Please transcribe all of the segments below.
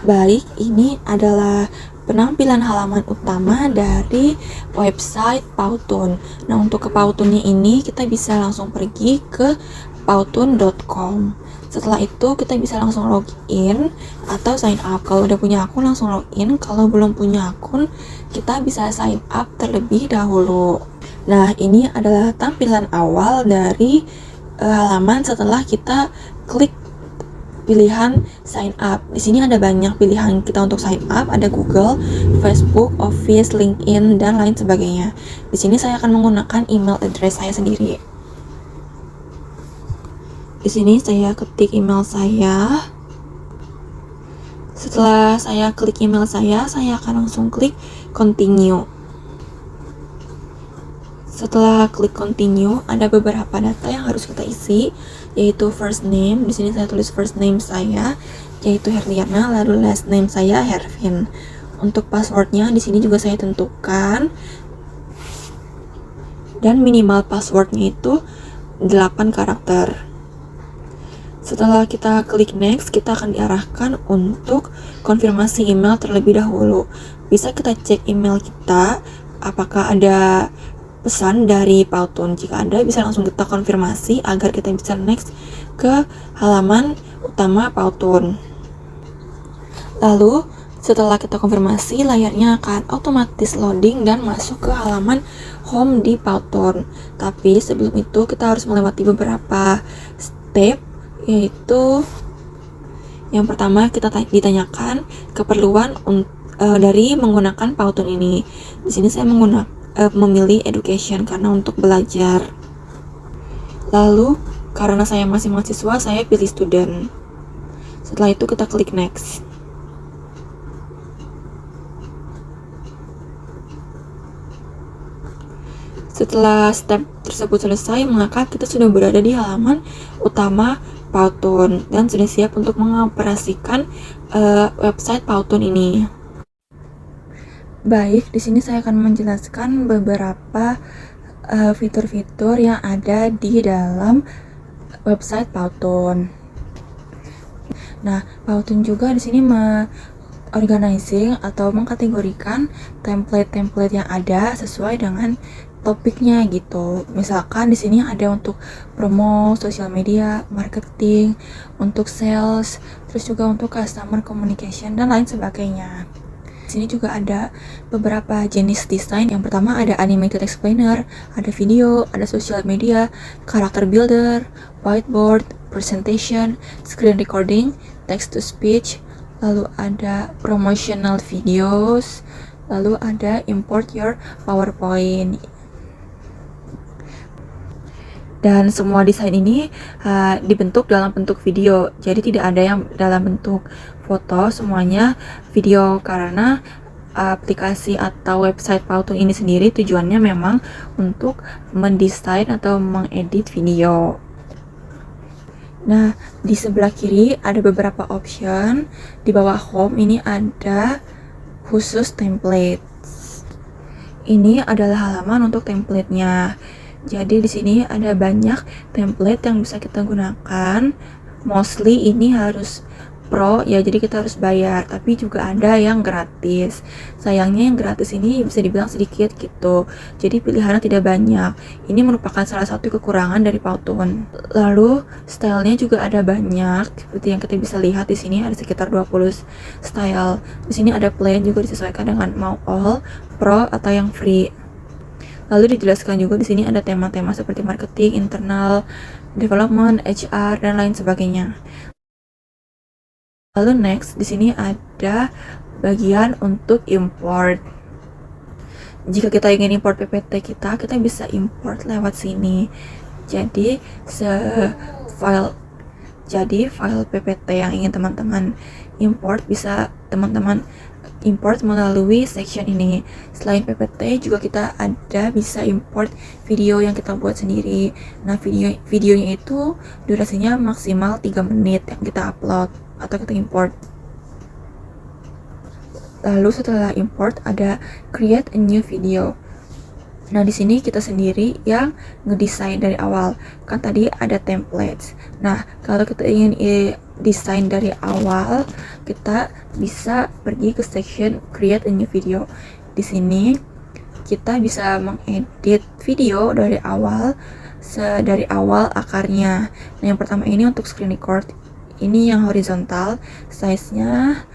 Baik, ini adalah penampilan halaman utama dari website Powtoon. Nah, untuk ke Powtoonnya ini kita bisa langsung pergi ke powtoon.com. Setelah itu kita bisa langsung login atau sign up. Kalau udah punya akun langsung login, kalau belum punya akun kita bisa sign up terlebih dahulu. Nah, ini adalah tampilan awal dari halaman setelah kita klik pilihan sign up. Di sini ada banyak pilihan kita untuk sign up, ada Google, Facebook, Office, LinkedIn, dan lain sebagainya. Di sini saya akan menggunakan email address saya sendiri. Di sini saya ketik email saya. Setelah saya klik email saya akan langsung klik continue. Setelah klik continue, ada beberapa data yang harus kita isi, yaitu first name. Di sini saya tulis first name saya, yaitu Herliana, lalu last name saya Hervin. Untuk passwordnya di sini juga saya tentukan, dan minimal passwordnya itu 8 karakter. Setelah kita klik next, kita akan diarahkan untuk konfirmasi email terlebih dahulu. Bisa kita cek email kita, apakah ada pesan dari Powtoon. Jika ada, bisa langsung kita konfirmasi agar kita bisa next ke halaman utama Powtoon. Lalu setelah kita konfirmasi, layarnya akan otomatis loading dan masuk ke halaman home di Powtoon. Tapi sebelum itu kita harus melewati beberapa step, yaitu yang pertama kita ditanyakan keperluan dari menggunakan Powtoon ini. Di sini saya memilih education karena untuk belajar. Lalu karena saya masih mahasiswa, saya pilih student. Setelah itu kita klik next. Setelah step tersebut selesai, maka kita sudah berada di halaman utama Powtoon dan sudah siap untuk mengoperasikan website Powtoon ini. Baik, di sini saya akan menjelaskan beberapa fitur-fitur yang ada di dalam website Powtoon. Nah, Powtoon juga di sini organizing atau mengkategorikan template-template yang ada sesuai dengan topiknya gitu. Misalkan di sini ada untuk promo, sosial media, marketing, untuk sales, terus juga untuk customer communication dan lain sebagainya. Di sini juga ada beberapa jenis desain. Yang pertama ada animated explainer, ada video, ada social media, character builder, whiteboard, presentation, screen recording, text to speech, lalu ada promotional videos, lalu ada import your PowerPoint. Dan semua desain ini dibentuk dalam bentuk video, jadi tidak ada yang dalam bentuk foto, semuanya video karena aplikasi atau website Powtoon ini sendiri tujuannya memang untuk mendesain atau mengedit video. Nah, di sebelah kiri ada beberapa option. Di bawah home ini ada khusus templates. Ini adalah halaman untuk templatenya. Jadi di sini ada banyak template yang bisa kita gunakan. Mostly ini harus pro ya, jadi kita harus bayar, tapi juga ada yang gratis. Sayangnya yang gratis ini bisa dibilang sedikit gitu, jadi pilihannya tidak banyak. Ini merupakan salah satu kekurangan dari Powtoon. Lalu stylenya juga ada banyak, seperti yang kita bisa lihat di sini ada sekitar 20 style. Di sini ada plain, juga disesuaikan dengan mau all, pro atau yang free. Lalu dijelaskan juga di sini ada tema-tema seperti marketing, internal, development, HR, dan lain sebagainya. Lalu next, di sini ada bagian untuk import. Jika kita ingin import PPT kita bisa import lewat sini. Jadi file PPT yang ingin teman-teman import bisa teman-teman import melalui section ini. Selain PPT juga kita bisa import video yang kita buat sendiri. Nah, videonya itu durasinya maksimal 3 menit yang kita upload atau kita import. Lalu setelah import ada create a new video. Nah, di sini kita sendiri yang ngedesain dari awal. Kan tadi ada templates. Nah, kalau kita ingin desain dari awal, kita bisa pergi ke section create a new video. Di sini kita bisa mengedit video dari awal akarnya. Nah, yang pertama ini untuk screen record. Ini yang horizontal, size-nya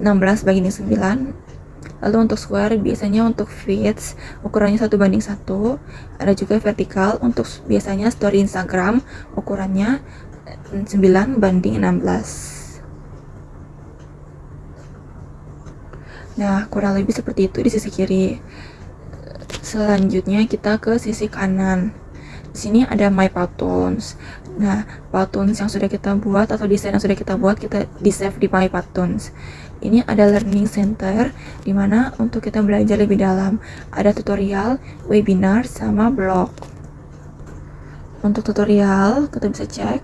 16:9. Lalu untuk square biasanya untuk feeds ukurannya 1:1. Ada juga vertikal untuk biasanya story Instagram ukurannya 9:16. Nah, kurang lebih seperti itu di sisi kiri. Selanjutnya kita ke sisi kanan. Di sini ada My Patterns. Nah, patterns yang sudah kita buat atau desain yang sudah kita buat, kita di save di My Patterns. Ini ada Learning Center, dimana untuk kita belajar lebih dalam. Ada tutorial, webinar, sama blog. Untuk tutorial, kita bisa cek.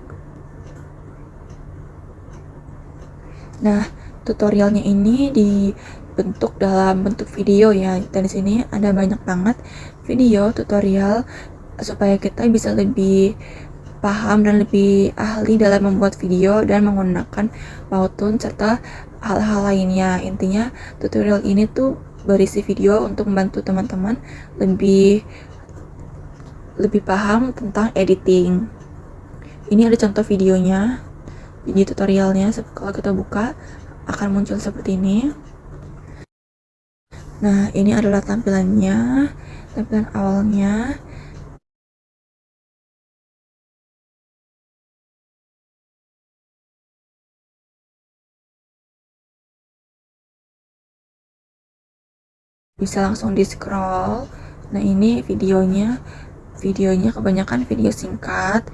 Nah, tutorialnya ini dibentuk dalam bentuk video ya. Dan di sini ada banyak banget video tutorial supaya kita bisa lebih paham dan lebih ahli dalam membuat video dan menggunakan Powtoon serta hal-hal lainnya. Intinya tutorial ini tuh berisi video untuk membantu teman-teman lebih paham tentang editing. Ini ada contoh videonya, video tutorialnya. Kalau kita buka akan muncul seperti ini. Nah, ini adalah tampilan awalnya. Bisa langsung di scroll. Nah, ini videonya kebanyakan video singkat,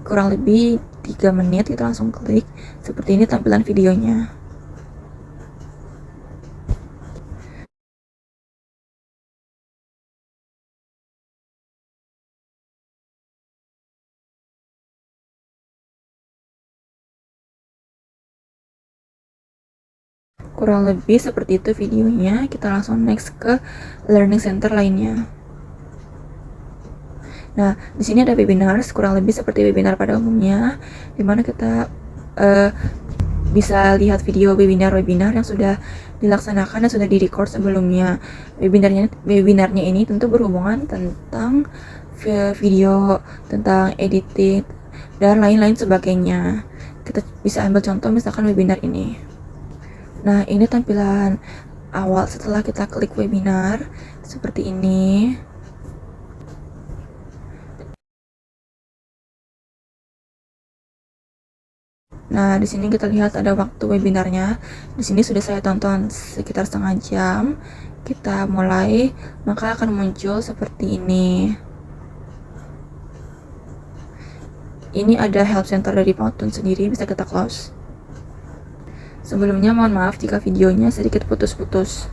kurang lebih 3 menit. Kita langsung klik. Seperti ini tampilan videonya. Kurang lebih seperti itu videonya. Kita langsung next ke learning center lainnya. Nah, di sini ada webinar, kurang lebih seperti webinar pada umumnya, dimana kita bisa lihat video webinar yang sudah dilaksanakan dan sudah direcord sebelumnya. Webinarnya ini tentu berhubungan tentang video, tentang editing, dan lain-lain sebagainya. Kita bisa ambil contoh misalkan webinar ini. Nah, ini tampilan awal setelah kita klik webinar seperti ini. Nah, di sini kita lihat ada waktu webinarnya. Di sini sudah saya tonton sekitar setengah jam. Kita mulai, maka akan muncul seperti ini. Ini ada help center dari Powtoon sendiri, bisa kita close. Sebelumnya mohon maaf jika videonya sedikit putus-putus.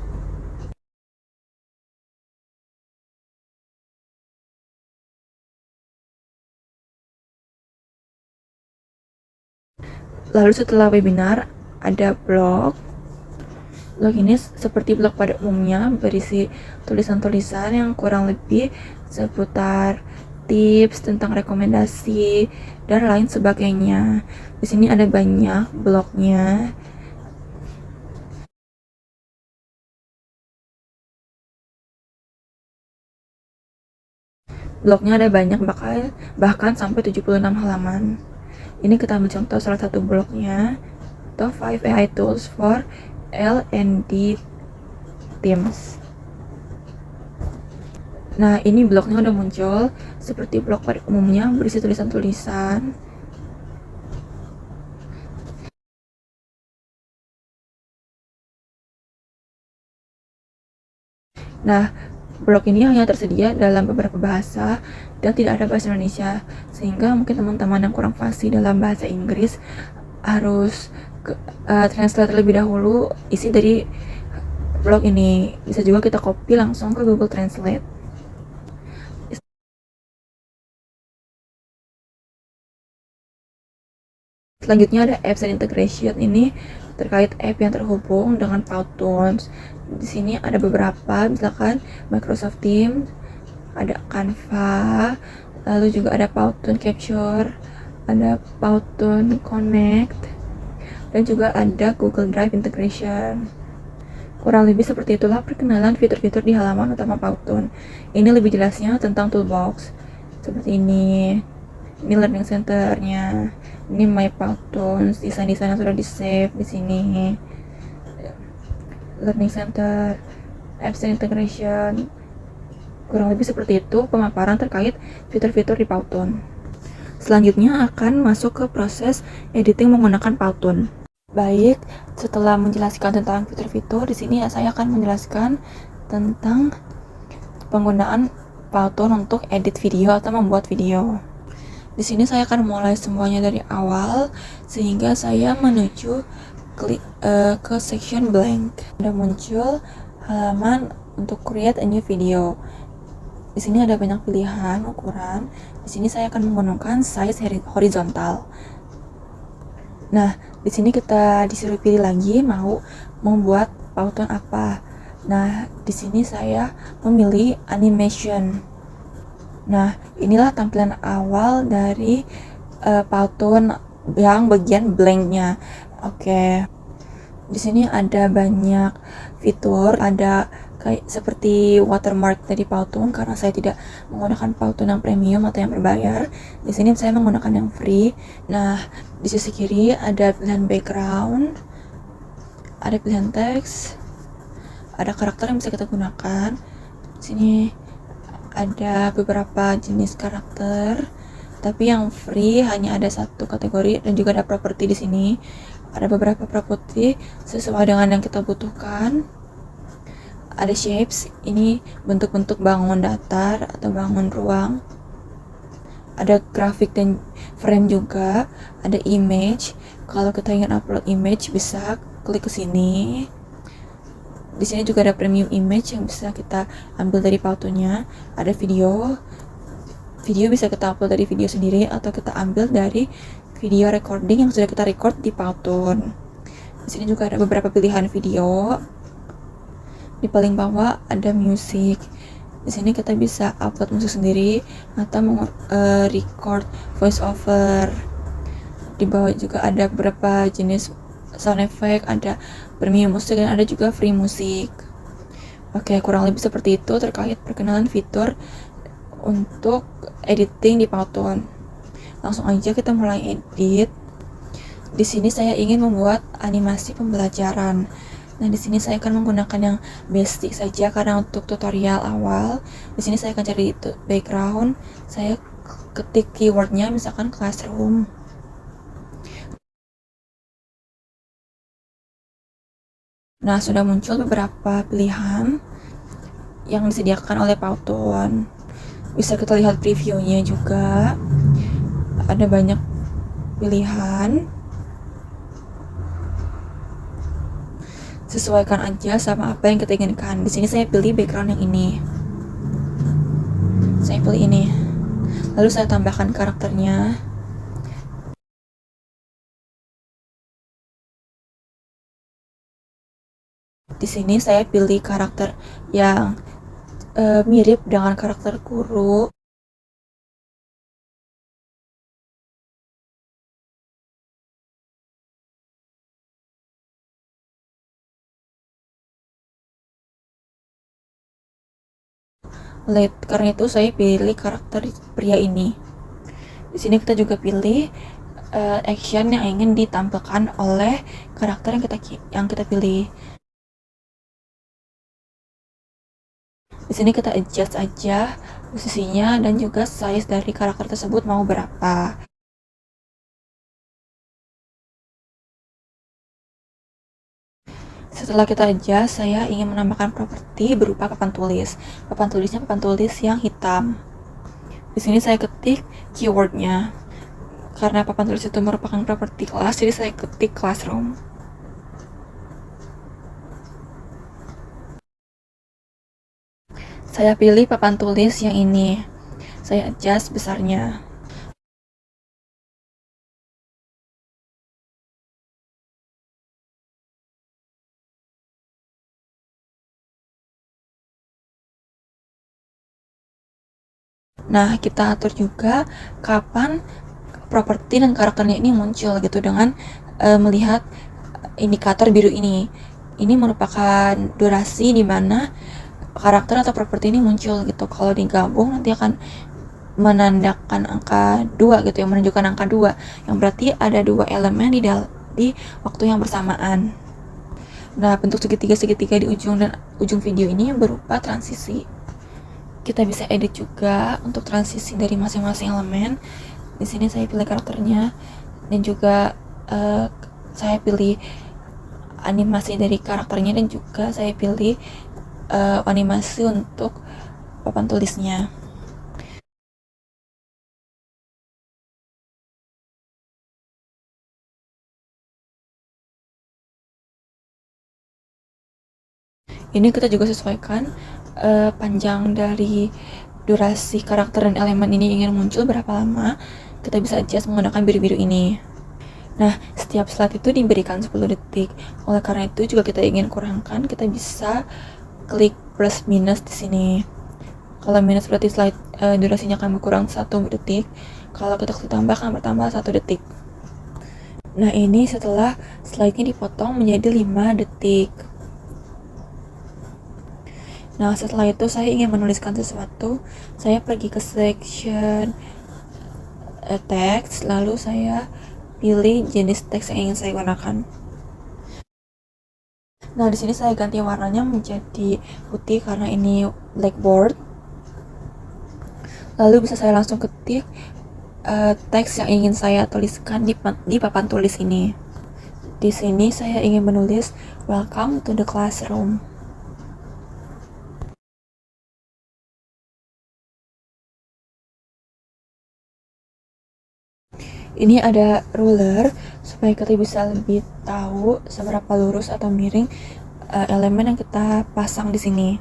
Lalu setelah webinar ada blog. Blog ini seperti blog pada umumnya, berisi tulisan-tulisan yang kurang lebih seputar tips tentang rekomendasi dan lain sebagainya. Di sini ada banyak blognya. Blognya ada banyak, bahkan sampai 76 halaman. Ini kita ambil contoh salah satu blognya, Top 5 AI Tools for L&D Teams. Nah, ini blognya udah muncul seperti blog pada umumnya, berisi tulisan-tulisan. Nah, blog ini hanya tersedia dalam beberapa bahasa dan tidak ada bahasa Indonesia, sehingga mungkin teman-teman yang kurang fasih dalam bahasa Inggris harus translate terlebih dahulu isi dari blog ini. Bisa juga kita copy langsung ke Google Translate. Selanjutnya ada apps and integration. Ini terkait app yang terhubung dengan Powtoon. Di sini ada beberapa, misalkan Microsoft Teams, ada Canva, lalu juga ada Powtoon Capture, ada Powtoon Connect, dan juga ada Google Drive Integration. Kurang lebih seperti itulah perkenalan fitur-fitur di halaman utama Powtoon. Ini lebih jelasnya tentang toolbox. Seperti ini. Ini learning centernya. Ini my Powtoon, desain-desain yang sudah di-save di sini. Learning center, apps and integration. Kurang lebih seperti itu pemaparan terkait fitur-fitur di Powtoon. Selanjutnya akan masuk ke proses editing menggunakan Powtoon. Baik, setelah menjelaskan tentang fitur-fitur, di sini saya akan menjelaskan tentang penggunaan Powtoon untuk edit video atau membuat video. Di sini saya akan mulai semuanya dari awal sehingga saya menuju ke section blank. Sudah muncul halaman untuk create a new video. Di sini ada banyak pilihan ukuran. Di sini saya akan menggunakan size horizontal. Nah, di sini kita disuruh pilih lagi mau membuat Powtoon apa. Nah, di sini saya memilih animation. Nah, inilah tampilan awal dari Powtoon yang bagian blanknya. Oke. Di sini ada banyak fitur, ada kayak seperti watermark dari Powtoon karena saya tidak menggunakan Powtoon yang premium atau yang berbayar. Di sini saya menggunakan yang free. Nah, di sisi kiri ada pilihan background, ada pilihan teks, ada karakter yang bisa kita gunakan. Di sini ada beberapa jenis karakter, tapi yang free hanya ada satu kategori dan juga ada properti di sini. Ada beberapa properti sesuai dengan yang kita butuhkan. Ada shapes, ini bentuk-bentuk bangun datar atau bangun ruang. Ada grafik dan frame juga. Ada image. Kalau kita ingin upload image bisa klik ke sini. Di sini juga ada premium image yang bisa kita ambil dari Powtoonnya. Ada video. Video bisa kita upload dari video sendiri atau kita ambil dari video recording yang sudah kita record di Powtoon. Di sini juga ada beberapa pilihan video. Di paling bawah ada musik. Di sini kita bisa upload musik sendiri atau record voice over. Di bawah juga ada beberapa jenis sound effect, ada premium musik dan ada juga free musik. Oke, kurang lebih seperti itu terkait perkenalan fitur untuk editing di Powtoon. Langsung aja kita mulai edit. Di sini saya ingin membuat animasi pembelajaran. Nah, di sini saya akan menggunakan yang basic saja karena untuk tutorial awal. Di sini saya akan cari itu background. Saya ketik keywordnya misalkan classroom. Nah, sudah muncul beberapa pilihan yang disediakan oleh Powtoon. Bisa kita lihat previewnya juga. Ada banyak pilihan. Sesuaikan aja sama apa yang kita inginkan. Di sini saya pilih background yang ini. Saya pilih ini. Lalu saya tambahkan karakternya. Di sini saya pilih karakter yang mirip dengan karakter guru. Karena itu saya pilih karakter pria ini. Di sini kita juga pilih action yang ingin ditampilkan oleh karakter yang kita pilih. Di sini kita adjust aja posisinya dan juga size dari karakter tersebut mau berapa. Setelah kita adjust, saya ingin menambahkan properti berupa papan tulis. Papan tulisnya papan tulis yang hitam. Di sini saya ketik keywordnya. Karena papan tulis itu merupakan properti kelas, jadi saya ketik classroom. Saya pilih papan tulis yang ini. Saya adjust besarnya. Nah, kita atur juga kapan properti dan karakternya ini muncul gitu dengan melihat indikator biru ini. Ini merupakan durasi di mana karakter atau properti ini muncul gitu. Kalau digabung nanti akan menandakan angka 2 gitu ya, menunjukkan angka 2 yang berarti ada 2 elemen di waktu yang bersamaan. Nah, bentuk segitiga-segitiga di ujung video ini berupa transisi. Kita bisa edit juga untuk transisi dari masing-masing elemen. Di sini saya pilih karakternya dan juga saya pilih animasi dari karakternya dan juga saya pilih animasi untuk papan tulisnya. Ini kita juga sesuaikan panjang dari durasi karakter dan elemen ini ingin muncul berapa lama. Kita bisa adjust menggunakan biru-biru ini. Nah, setiap slide itu diberikan 10 detik. Oleh karena itu juga kita ingin kurangkan, kita bisa klik plus minus di sini. Kalau minus berarti slide durasinya akan berkurang 1 detik. Kalau kita klik tambah akan bertambah 1 detik. Nah, ini setelah slide-nya dipotong menjadi 5 detik. Nah, setelah itu saya ingin menuliskan sesuatu. Saya pergi ke section teks, lalu saya pilih jenis teks yang ingin saya gunakan. Nah, di sini saya ganti warnanya menjadi putih karena ini blackboard. Lalu bisa saya langsung ketik teks yang ingin saya tuliskan di papan tulis ini. Di sini saya ingin menulis "Welcome to the classroom". Ini ada ruler supaya kita bisa lebih tahu seberapa lurus atau miring elemen yang kita pasang di sini.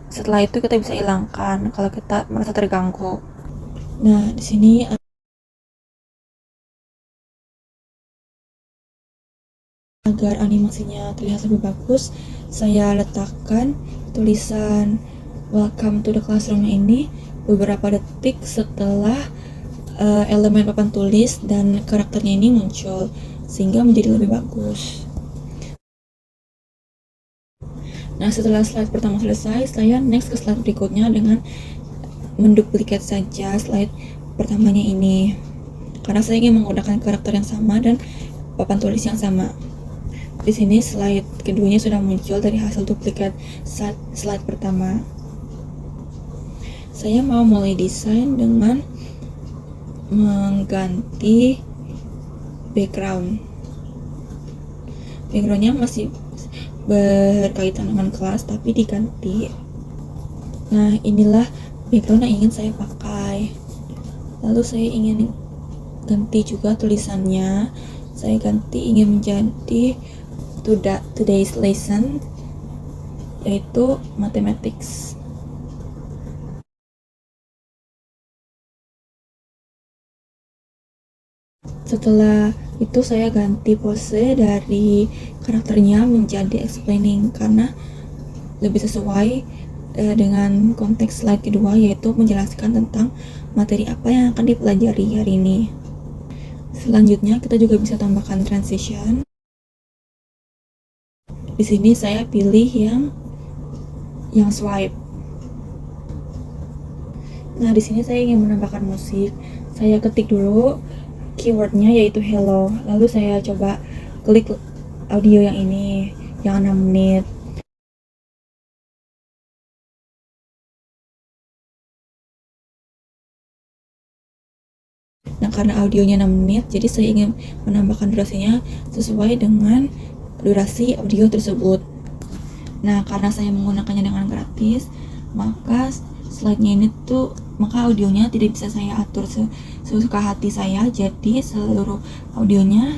Setelah itu kita bisa hilangkan kalau kita merasa terganggu. Nah, di sini agar animasinya terlihat lebih bagus, saya letakkan tulisan "Welcome to the classroom" ini beberapa detik setelah elemen papan tulis dan karakternya ini muncul, sehingga menjadi lebih bagus. Nah, setelah slide pertama selesai, saya next ke slide berikutnya dengan menduplikat saja slide pertamanya ini, karena saya ingin menggunakan karakter yang sama dan papan tulis yang sama. Di sini slide keduanya sudah muncul dari hasil duplikat slide pertama. Saya mau mulai desain dengan mengganti backgroundnya masih berkaitan dengan kelas tapi diganti. Nah, inilah background yang ingin saya pakai. Lalu saya ingin ganti juga tulisannya. Saya ganti ingin menjadi today's lesson, yaitu mathematics. Setelah itu saya ganti pose dari karakternya menjadi explaining karena lebih sesuai dengan konteks slide kedua, yaitu menjelaskan tentang materi apa yang akan dipelajari hari ini. Selanjutnya kita juga bisa tambahkan transition. Di sini saya pilih yang swipe. Nah, di sini saya ingin menambahkan musik. Saya ketik dulu keywordnya yaitu hello, lalu saya coba klik audio yang ini yang 6 menit. Nah, karena audionya 6 menit, jadi saya ingin menambahkan durasinya sesuai dengan durasi audio tersebut. Nah, karena saya menggunakannya dengan gratis, maka slide-nya ini maka audionya tidak bisa saya atur sesuka hati saya, jadi seluruh audionya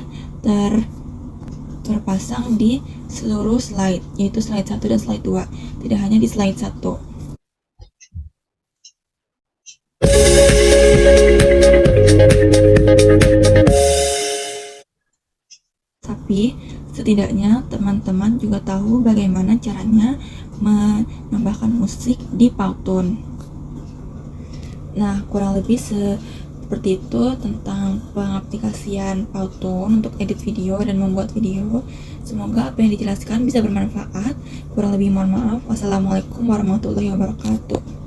terpasang di seluruh slide, yaitu slide 1 dan slide 2, tidak hanya di slide 1. Tapi setidaknya teman-teman juga tahu bagaimana caranya menambahkan musik di Powtoon. Nah, kurang lebih Seperti itu tentang pengaplikasian Powtoon untuk edit video dan membuat video. Semoga apa yang dijelaskan bisa bermanfaat. Kurang lebih mohon maaf. Wassalamualaikum warahmatullahi wabarakatuh.